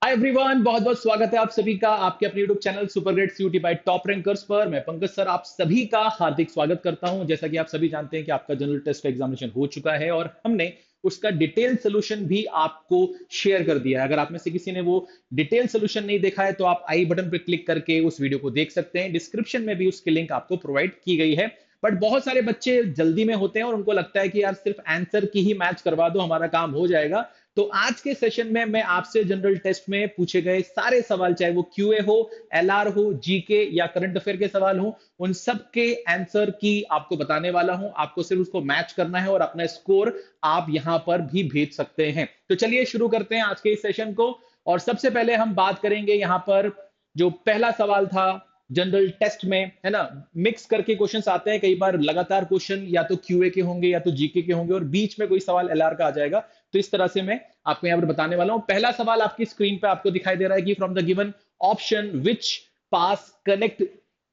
Hi everyone, बहुत बहुत स्वागत है आप सभी का आपके अपने YouTube channel super great CUT by top rankers पर। मैं पंकज सर आप सभी का हार्दिक स्वागत करता हूं। जैसा कि आप सभी जानते हैं कि आपका जनरल टेस्ट का एग्जामिनेशन हो चुका है और हमने उसका डिटेल सोल्यूशन भी आपको शेयर कर दिया है। अगर आप में से किसी ने वो डिटेल सोल्यूशन नहीं देखा है तो आप आई बटन पर क्लिक करके उस वीडियो को देख सकते हैं। डिस्क्रिप्शन में भी उसकी लिंक आपको प्रोवाइड की गई है। बट बहुत सारे बच्चे जल्दी में होते हैं और उनको लगता है कि यार सिर्फ आंसर की ही मैच करवा दो, हमारा काम हो जाएगा। तो आज के सेशन में मैं आपसे जनरल टेस्ट में पूछे गए सारे सवाल, चाहे वो क्यूए हो, एलआर हो, जीके या करंट अफेयर के सवाल हो, उन सब के आंसर की आपको बताने वाला हूं। आपको सिर्फ उसको मैच करना है और अपना स्कोर आप यहां पर भी भेज सकते हैं। तो चलिए शुरू करते हैं आज के इस सेशन को। और सबसे पहले हम बात करेंगे यहां पर जो पहला सवाल था जनरल टेस्ट में, है ना। मिक्स करके क्वेश्चंस आते हैं, कई बार लगातार क्वेश्चन या तो क्यूए के होंगे या तो जीके के होंगे और बीच में कोई सवाल एलआर का आ जाएगा। तो इस तरह से मैं आपको यहां पर बताने वाला हूं। पहला सवाल आपकी स्क्रीन पे आपको दिखाई दे रहा है कि from the given option which pass connect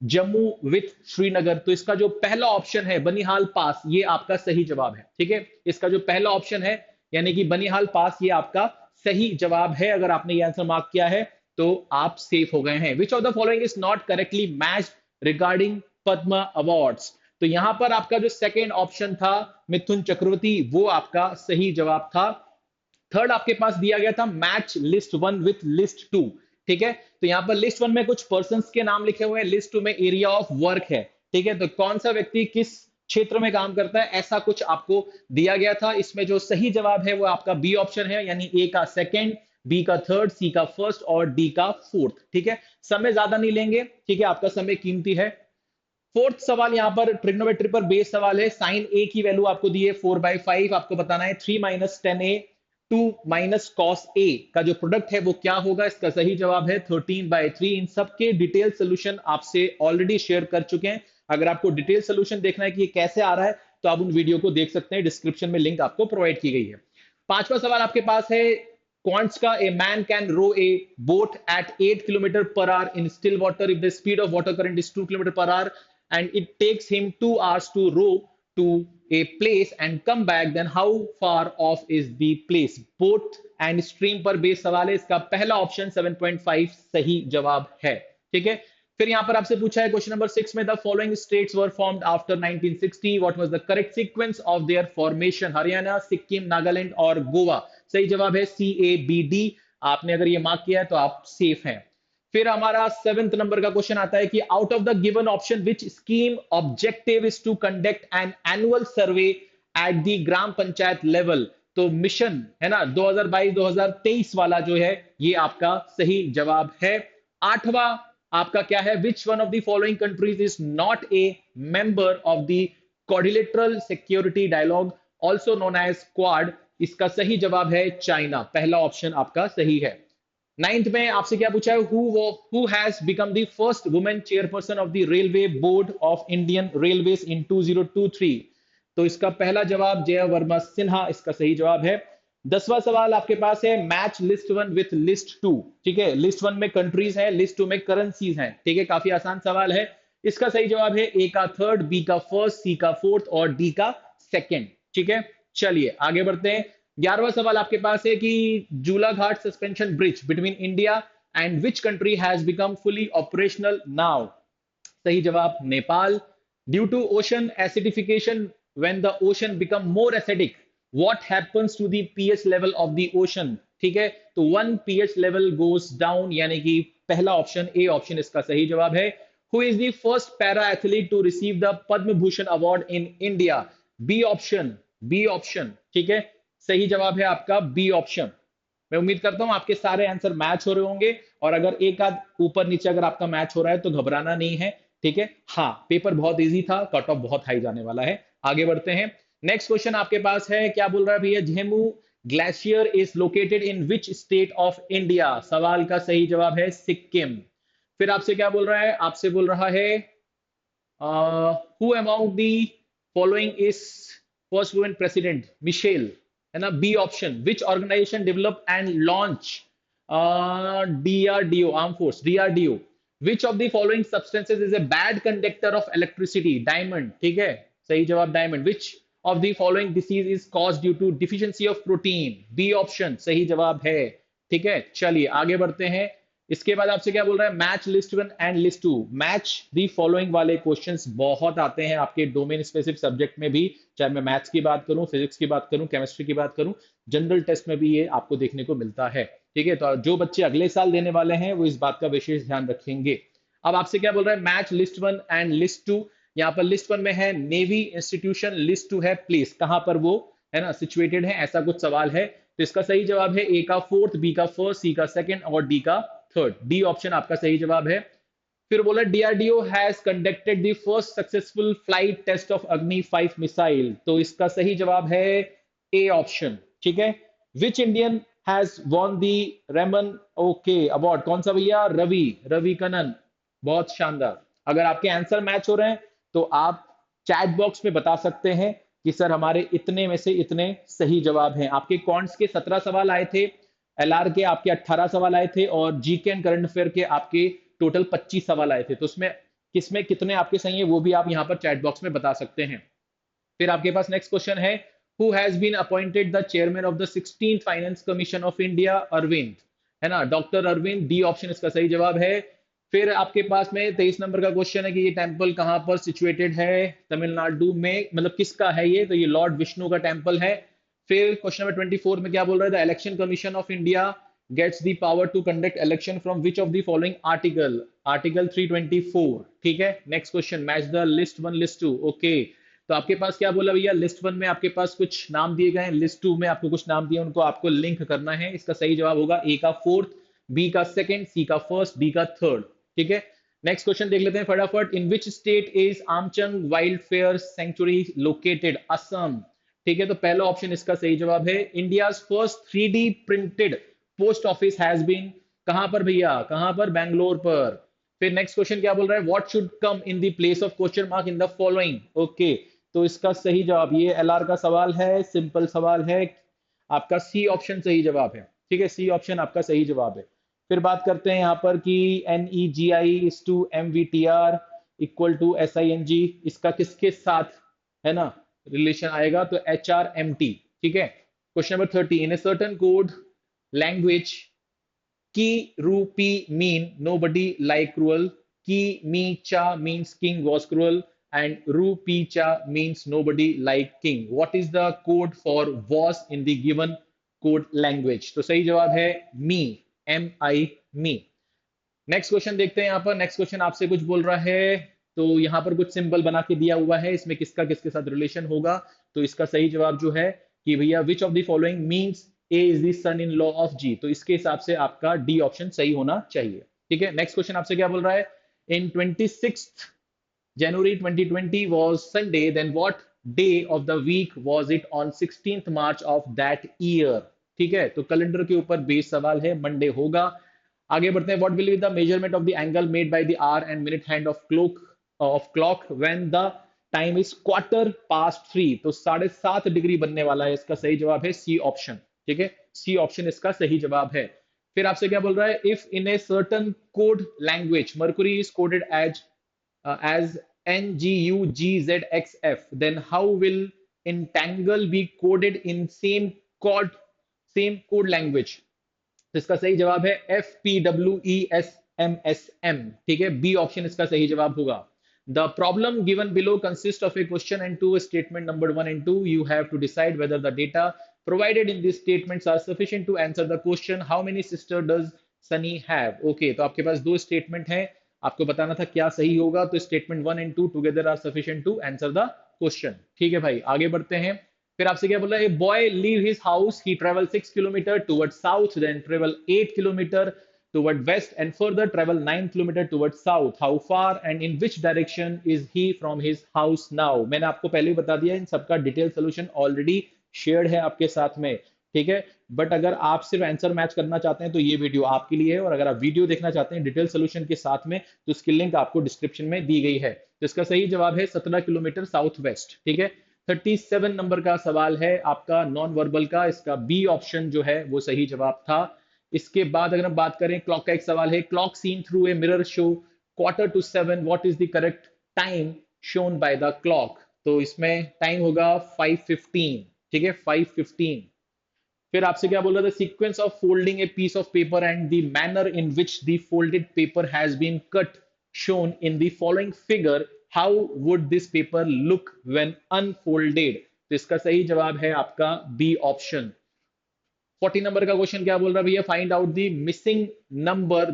Jammu with Srinagar. तो इसका जो पहला ऑप्शन है बनिहाल पास, ये आपका सही जवाब है। ठीक है, इसका जो पहला ऑप्शन है यानी कि बनिहाल पास, ये आपका सही जवाब है। अगर आपने ये आंसर मार्क किया है तो आप सेफ हो गए हैं। विच of the following is not correctly matched regarding Padma awards. तो यहां पर आपका जो सेकेंड ऑप्शन था मिथुन चक्रवर्ती, वो आपका सही जवाब था। थर्ड आपके पास दिया गया था match list one with list two. ठीक है, तो यहां पर लिस्ट वन में कुछ पर्संस के नाम लिखे हुए हैं, लिस्ट टू में एरिया ऑफ वर्क है। ठीक है, तो कौन सा व्यक्ति किस क्षेत्र में काम करता है, ऐसा कुछ आपको दिया गया था। इसमें जो सही जवाब है वो आपका बी ऑप्शन है, यानी ए का सेकंड, बी का थर्ड, सी का फर्स्ट और डी का फोर्थ। ठीक है, समय ज्यादा नहीं लेंगे, ठीक है, आपका समय कीमती है। फोर्थ सवाल यहां पर ट्रिग्नोमेट्री पर बेस सवाल है। साइन ए की वैल्यू आपको दी है 4/5, आपको बताना है 3 - 10a 2 - cos a का जो प्रोडक्ट है वो क्या होगा। इसका सही जवाब है 13/3। इन सब के डिटेल सोल्यूशन आपसे ऑलरेडी शेयर कर चुके हैं। अगर आपको डिटेल सोल्यूशन देखना है कि ये कैसे आ रहा है तो आप उन वीडियो को देख सकते हैं, डिस्क्रिप्शन में लिंक आपको प्रोवाइड की गई है। पांचवा सवाल आपके पास है क्वांट्स का, a man can row a boat at 8 kilometre per hour in still water if the speed of water current is 2 kilometre per hour and it takes him 2 hours to row to a place and come back, then how far off is the place? Boat and stream पर base सवाल है। इसका पहला option 7.5 सही जवाब है। ठीक है, फिर यहां पर आपसे पूछा है क्वेश्चन नंबर 6 में, the following states were formed after 1960, what was the correct sequence of their formation? Haryana, Sikkim, Nagaland और गोवा। सही जवाब है सी ए बी डी। आपने अगर ये मार्क किया है तो आप सेफ हैं। फिर हमारा 7th नंबर का क्वेश्चन आता है कि out of the given option which scheme objective is to conduct an annual survey at the gram panchayat level. तो मिशन है ना 2022-2023 वाला जो है ये आपका सही जवाब है। आठवां आपका क्या है, which one of the following countries is not a member of the quadrilateral security dialogue also known as Quad. इसका सही जवाब है चाइना। पहला ऑप्शन आपका सही है। नाइन्थ में आपसे क्या पूछा है, who has become the first women chairperson of the railway board of Indian railways in 2023? तो इसका पहला जवाब जया वर्मा सिन्हा, इसका सही जवाब है। 10वां सवाल आपके पास है match list one with list two. ठीक है, लिस्ट वन में कंट्रीज है, लिस्ट टू में करेंसीज हैं। ठीक है, काफी आसान सवाल है। इसका सही जवाब है ए का थर्ड, बी का फर्स्ट, सी का फोर्थ और डी का सेकेंड। ठीक है, चलिए आगे बढ़ते हैं। 11वां सवाल आपके पास है कि Jhulaghat suspension bridge between India and which country has become fully operational now? सही जवाब Nepal. Due to ocean acidification, when the ocean become more acidic, what happens to the pH level of the ocean? ठीक है, तो 1 pH level goes down, यानी कि पहला option A option इसका सही जवाब है। Who is the first para athlete to receive the Padma Bhushan award in India? B option, B option. ठीक है, सही जवाब है आपका बी ऑप्शन। मैं उम्मीद करता हूं आपके सारे आंसर मैच हो रहे होंगे और अगर एक आध ऊपर नीचे अगर आपका मैच हो रहा है तो घबराना नहीं है। ठीक है, हाँ पेपर बहुत इजी था, कट ऑफ बहुत हाई जाने वाला है। आगे बढ़ते हैं। नेक्स्ट क्वेश्चन आपके पास है, क्या बोल रहा है भैया, Zemu glacier is located in which state of India? सवाल का सही जवाब है सिक्किम। फिर आपसे क्या बोल रहा है, आपसे बोल रहा है who among the following is first women president? Michelle, है ना। B option, which organization develop and launch? DRDO, arm force, DRDO. Which of the following substances is a bad conductor of electricity? Diamond. ठीक है, सही जवाब diamond. Which of the following disease is cause due to deficiency of protein? B option सही जवाब है। ठीक है, चलिए आगे बढ़ते हैं। इसके बाद आपसे क्या बोल रहा है, match list one and list two, match the following वाले क्वेश्चंस बहुत आते हैं आपके डोमेन स्पेसिफिक सब्जेक्ट में भी, चाहे मैं मैथ्स की बात करूं, फिजिक्स की बात करूं, केमिस्ट्री की बात करूं, जनरल टेस्ट में भी ये आपको देखने को मिलता है। ठीक है, तो जो बच्चे अगले साल देने वाले हैं वो इस बात का विशेष ध्यान रखेंगे। अब आपसे क्या बोल रहा है, match list one and list two. यहाँ पर लिस्ट वन में है नेवी इंस्टीट्यूशन, लिस्ट टू है प्लेस, कहां पर वो है ना सिचुएटेड है, ऐसा कुछ सवाल है। तो इसका सही जवाब है ए का फोर्थ, बी का फर्स्ट, सी का सेकंड और डी का थर्ड। डी ऑप्शन आपका सही जवाब है। फिर बोला DRDO has conducted the first successful flight test of Agni 5 missile, तो इसका सही जवाब है ए ऑप्शन। ठीक है, which Indian has won the Ramon okay award, कौन सा भैया, रवि, रवि कनन, बहुत शानदार। अगर आपके आंसर मैच हो रहे हैं तो आप चैट बॉक्स में बता सकते हैं कि सर हमारे इतने में से इतने सही जवाब हैं। आपके कॉन्ट्स के 17 सवाल आए थे, एलआर के आपके 18 सवाल आए थे और जीके एंड करंट अफेयर के आपके टोटल 25 सवाल आए थे। तो उसमें किसमें कितने आपके सही है वो भी आप यहाँ पर चैट बॉक्स में बता सकते हैं। फिर आपके पास नेक्स्ट क्वेश्चन है, who has been appointed the chairman of the 16th finance commission of India, Arvind, है ना, डॉक्टर अरविंद, डी ऑप्शन इसका सही जवाब है। फिर आपके पास में 23 नंबर का क्वेश्चन है कि ये टेंपल कहां पर सिचुएटेड है, तमिलनाडु में, मतलब किसका है ये, तो ये लॉर्ड विष्णु का टेंपल है। फिर क्वेश्चन नंबर 24 में क्या बोल रहा है, the election commission of India gets the power to conduct election from which of the following article, article 324। ठीक है, next question, match the list one list two. Okay, तो आपके पास क्या बोला भैया, लिस्ट वन में आपके पास कुछ नाम दिए गए हैं, लिस्ट टू में आपको कुछ नाम दिए, उनको आपको लिंक करना है। इसका सही जवाब होगा ए का फोर्थ, बी का सेकंड, सी का फर्स्ट, डी का थर्ड। ठीक है, नेक्स्ट क्वेश्चन देख लेते हैं फटाफट, in which state is Amchang wildlife sanctuary located, Assam. ठीक है, तो पहला ऑप्शन इसका सही जवाब है। India first 3D printed post office has been, कहां पर भैया, कहां पर, बैंगलोर पर। फिर नेक्स्ट क्वेश्चन क्या बोल रहा है, what should come in the place of question mark in the following. Okay, तो इसका सही जवाब, ये एलआर का सवाल है, सिंपल सवाल है, आपका सी ऑप्शन सही जवाब है। ठीक है, सी ऑप्शन आपका सही जवाब है। फिर बात करते हैं यहाँ पर कि N E G I is to M V T R equal to S I N G, इसका किसके साथ है ना रिलेशन आएगा, तो एच आर एम टी। ठीक है, question number 30, in a certain code language key rupee mean nobody like cruel, ki mi cha means king was cruel, and rupi cha means nobody like king. What is the code for was in the given code language? तो सही जवाब है मी, M आई, मी। Next question देखते हैं, यहाँ पर next question आपसे कुछ बोल रहा है, तो यहाँ पर कुछ सिंबल बना के दिया हुआ है, इसमें किसका किसके साथ रिलेशन होगा। तो इसका सही जवाब जो है कि भैया which of the following means A is the son in law of G, तो इसके हिसाब से आपका डी ऑप्शन सही होना चाहिए। ठीक है, नेक्स्ट क्वेश्चन आपसे क्या बोल रहा है, इन 26 January 2020 was Sunday, then what day of the week was it on 16th March of that year? ठीक है, तो कैलेंडर के ऊपर बेस सवाल है, मंडे होगा। आगे बढ़ते हैं, what will be the measurement of the angle made by the our and minute hand of clock when the time is quarter past 3, तो 7:30 डिग्री बनने वाला है, इसका सही जवाब है सी ऑप्शन। ठीक है, सी ऑप्शन इसका सही जवाब है। फिर आपसे क्या बोल रहा है, if in a certain code language Mercury is coded as NGUGZXF, then how will entangle be coded in same code language? तो इसका सही जवाब है FPWESMSM। ठीक है, बी ऑप्शन इसका सही जवाब होगा। The problem given below consists of a question and two statement number 1 and 2. You have to decide whether the data provided in these statements are sufficient to answer the question. How many sister does Sunny have? Okay, तो आपके पास दो statement हैं, आपको बताना था क्या सही होगा, तो statement 1 and 2 together are sufficient to answer the question. ठीक है भाई, आगे बढ़ते हैं। फिर आपसे क्या बोल रहा है, boy leave his house, he travel 6 kilometre toward south, then travel 8 kilometre toward west and further travel 9 kilometer towards south. How far and in which direction is he from his house now? मैंने आपको पहले ही बता दिया, इन सबका detail solution already shared है आपके साथ में। ठीक है, बट अगर आप सिर्फ आंसर मैच करना चाहते हैं तो ये वीडियो आपके लिए है, और अगर आप वीडियो देखना चाहते हैं डिटेल सोल्यूशन के साथ में तो उसकी लिंक आपको डिस्क्रिप्शन में दी गई है। तो इसका सही जवाब है 17 किलोमीटर साउथ वेस्ट। ठीक है, 37 नंबर का सवाल है आपका नॉन वर्बल का, इसका बी ऑप्शन जो है वो सही जवाब था। इसके बाद अगर हम बात करें, क्लॉक का एक सवाल है, clock seen through a mirror show quarter to 7, what is the correct time shown by the clock, तो इसमें टाइम होगा 5:15। ठीक है, 5:15। फिर आपसे क्या बोल रहा था, sequence of folding a piece of paper and the manner in which the folded paper has been cut shown in the following figure, how would this paper look when unfolded? तो इसका सही जवाब है आपका बी ऑप्शन। 40 नंबर का question क्या बोल रहा है भैया, find out the missing number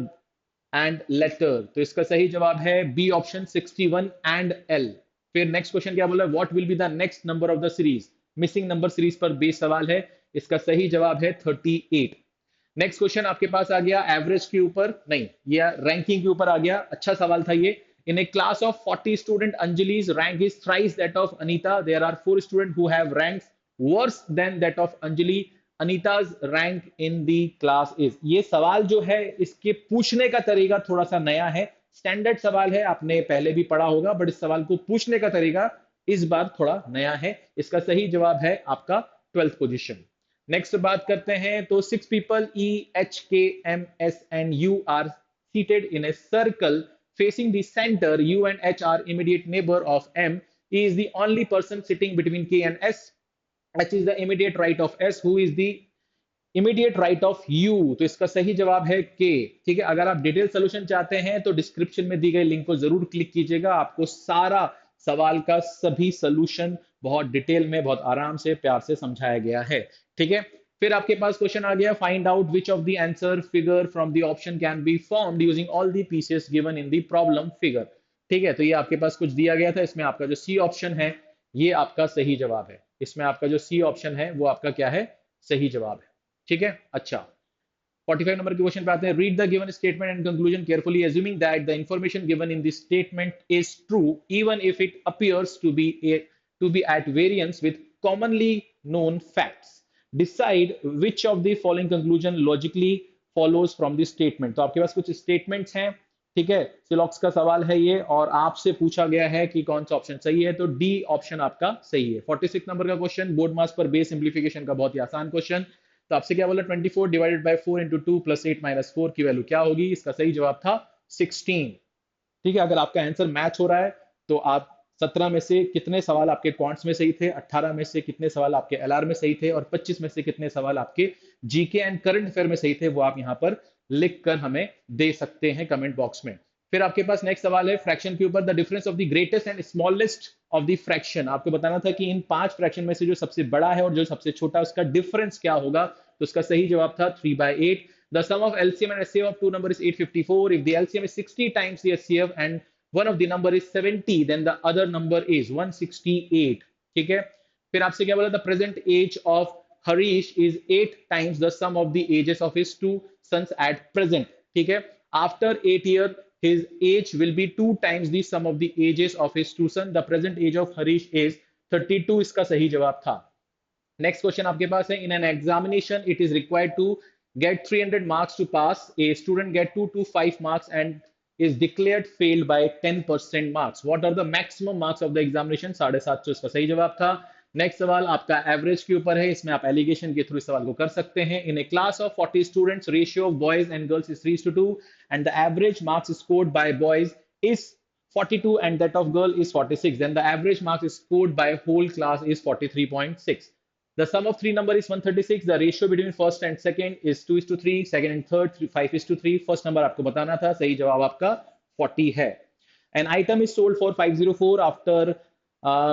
and later. तो इसका सही जवाब है बी ऑप्शन 61 एंड एल। फिर नेक्स्ट क्वेश्चन क्या बोल रहा है, what will be the next number of the series. Missing number series पर बेस सवाल है, इसका सही जवाब है 38। नेक्स्ट क्वेश्चन आपके पास आ गया एवरेज के ऊपर, नहीं ये रैंकिंग के ऊपर आ गया, अच्छा सवाल था ये। In a class of 40 student Anjali's rank is thrice that of Anita. There are 4 students who have ranks worse than that of Anjali. Anita's rank in the class is। ये सवाल जो है इसके पूछने का तरीका थोड़ा सा नया है, स्टैंडर्ड सवाल है, आपने पहले भी पढ़ा होगा, बट इस सवाल को पूछने का तरीका इस बार थोड़ा नया है। इसका सही जवाब है आपका 12th पोजीशन। नेक्स्ट बात करते हैं, तो 6 people EHKMS and U are seated in a circle facing the center. U and H are immediate neighbor of M. E is the only person sitting between K and S. H is the immediate right of S. Who is the immediate right of U? तो इसका सही जवाब है K। ठीक है, अगर आप detail solution चाहते हैं तो डिस्क्रिप्शन में दी गई लिंक को जरूर क्लिक कीजिएगा, आपको सारा सवाल का सभी सोल्यूशन बहुत डिटेल में, बहुत आराम से, प्यार से समझाया गया है। ठीक है, फिर आपके पास क्वेश्चन आ गया, find out which of the answer figure from the option can be formed using all the pieces given in the problem figure. ठीक है, तो ये आपके पास कुछ दिया गया था, इसमें आपका जो सी ऑप्शन है ये आपका सही जवाब है। इसमें आपका जो सी ऑप्शन है वो आपका क्या है, सही जवाब है। ठीक है, अच्छा 45 नंबर के क्वेश्चन पे आते हैं, read the given statement and conclusion carefully assuming that the information given in this statement is true even if it appears to be at variance with commonly known facts. Decide which of the following conclusion logically follows from the statement. तो आपके पास कुछ statements हैं, ठीक है, सिलॉक्स का सवाल है ये, और आपसे पूछा गया है कि कौन सा ऑप्शन सही है, तो डी ऑप्शन आपका सही है। 46 नंबर का क्वेश्चन, बोर्ड मास पर बेस सिंप्लीफिकेशन का बहुत ही आसान क्वेश्चन। तो आपसे क्या बोला, 24 divided by 4 into 2 plus 8 minus 4 की वैल्यू क्या होगी। इसका सही जवाब था 16। ठीक है, अगर आपका आंसर मैच हो रहा है तो आप 17 में से कितने सवाल आपके क्वांट्स में सही थे, 18 में से कितने सवाल आपके एलआर में सही थे, और 25 में से कितने सवाल आपके जीके एंड करंट अफेयर में सही थे, वो आप यहाँ पर लिख कर हमें दे सकते हैं कमेंट बॉक्स में। फिर आपके पास नेक्स्ट सवाल है फ्रैक्शन के ऊपर, the difference of the greatest and smallest of the fraction. आपको बताना था कि इन 5 फ्रैक्शन में से जो सबसे बड़ा है और जो सबसे छोटा है उसका डिफरेंस क्या होगा। तो उसका सही जवाब था 3/8। The sum of LCM and SCF of two number is 854. If the LCM is 60 times the SCF and one of the number is 70, then the other number is 168. ठीक है, फिर आपसे क्या बोला, the present age of Harish is 8 times the sum of the ages of his two sons at present. ठीक है, after 8 years his age will be 2 times the sum of the ages of his two sons. The present age of Harish is 32. इसका सही जवाब था। Next question आपके पास है, in an examination it is required to get 300 marks to pass. A student get 2 to 5 marks and is declared failed by 10% marks. What are the maximum marks of the examination? 750 इसका सही जवाब था। Next सवाल आपका average के ऊपर है, इसमें आप एलिगेशन के थ्रू इस सवाल को कर सकते हैं। In a class of 40 students ratio of boys and girls is 3:2 and the average marks scored by boys is 42 and that of girl is 46. Then the average marks scored by whole class is 43.6. The sum of 3 number is 136. The ratio between first and second is 2:3. Second and third 5:3. First number आपको बताना था, सही जवाब आपका 40 है। An item is sold for 504 after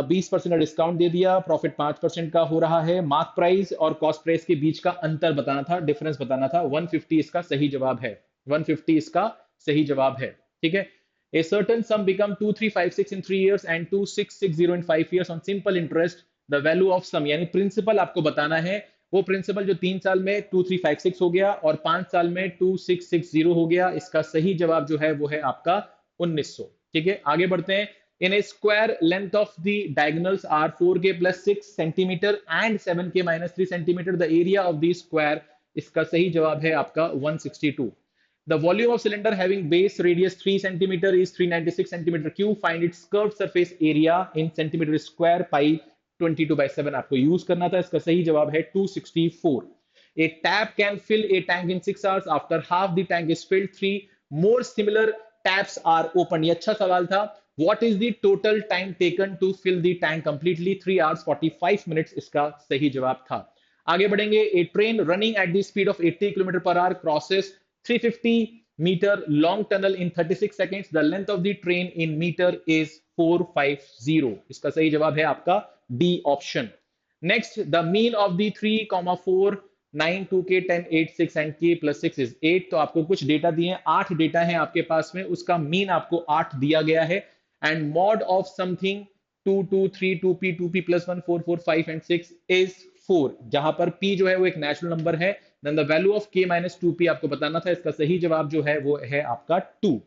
20% का discount दे दिया, profit 5% का हो रहा है। मार्क प्राइस और कॉस्ट प्राइस के बीच का अंतर बताना था, डिफरेंस बताना था। 150 इसका सही जवाब है, 150 इसका सही जवाब है। ठीक है, A certain sum become 2356 in 3 years and 2660 in 5 years on simple interest. The value of sum यानी प्रिंसिपल आपको बताना है, वो प्रिंसिपल जो 3 साल में 2356 हो गया और 5 साल में 2660 हो गया। इसका सही जवाब जो है वो है आपका 1900। ठीक है, आगे बढ़ते हैं। In a square, length of the diagonals are 4k plus 6 centimeter and 7k minus 3 centimeter. The area of the square, इसका सही जवाब है आपका 162. The volume of cylinder having base radius 3 centimeter is 396 centimeter cube. Find its curved surface area in centimeter square. Pi 22/7 आपको use करना था, इसका सही जवाब है 264. A tap can fill a tank in 6 hours. After half the tank is filled, 3 more similar taps are opened. ये अच्छा सवाल था। What is the total time taken to fill the tank completely? 3 hours 45 minutes इसका सही जवाब था। आगे बढ़ेंगे। A train running at the speed of 80 kilometre per hour crosses 350 metre long tunnel in 36 seconds, the length of the train in metre is 450। इसका सही जवाब है आपका D option. Next, the mean of the 3,4 9 2k 10 8 6 and k plus 6 is 8। तो आपको कुछ data दिए हैं, 8 डेटा है आपके पास में, उसका मीन आपको 8 दिया गया है। And mod of something 2 2 3 2p 2p plus 1 4 4 5 and 6 is 4, जहां पर p जो है वो एक नेचुरल नंबर है। Then the value of k minus 2p आपको बताना था, इसका सही जवाब जो है वो है आपका 2।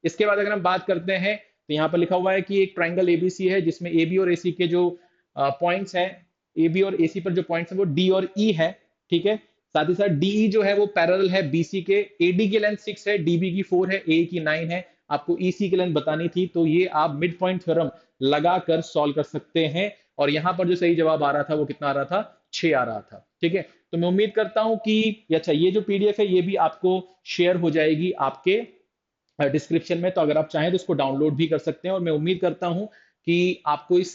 इसके बाद अगर हम बात करते हैं तो यहाँ पर लिखा हुआ है कि एक ट्राइंगल एबीसी है जिसमें ए बी और एसी के जो पॉइंट्स हैं, ए बी और एसी पर जो पॉइंट्स हैं वो डी और ई है, ठीक है। साथ ही साथ डीई जो है वो पैरेलल है बीसी के, एडी की लेंथ 6 है, डीबी की 4 है, ए की 9 है, आपको ईसी की लेंथ बतानी थी, तो ये आप मिड पॉइंट थ्योरम लगाकर सॉल्व कर सकते हैं। और यहां पर जो सही जवाब आ रहा था वो कितना आ रहा था, 6 आ रहा था, ठीक है। तो मैं उम्मीद करता हूं कि अच्छा ये जो पीडीएफ है ये भी आपको शेयर हो जाएगी आपके डिस्क्रिप्शन में, तो अगर आप चाहें तो इसको डाउनलोड भी कर सकते हैं। और मैं उम्मीद करता हूं कि आपको इस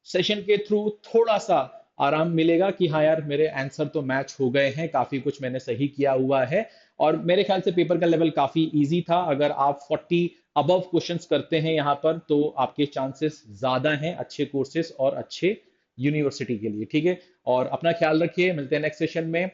सेशन के थ्रू थोड़ा सा आराम मिलेगा कि हाँ यार मेरे आंसर तो मैच हो गए हैं, काफी कुछ मैंने सही किया हुआ है। और मेरे ख्याल से पेपर का लेवल काफी इजी था। अगर आप 40 अबव क्वेश्चंस करते हैं यहाँ पर तो आपके चांसेस ज्यादा हैं अच्छे कोर्सेज और अच्छे यूनिवर्सिटी के लिए, ठीक है। और अपना ख्याल रखिए, मिलते हैं नेक्स्ट सेशन में।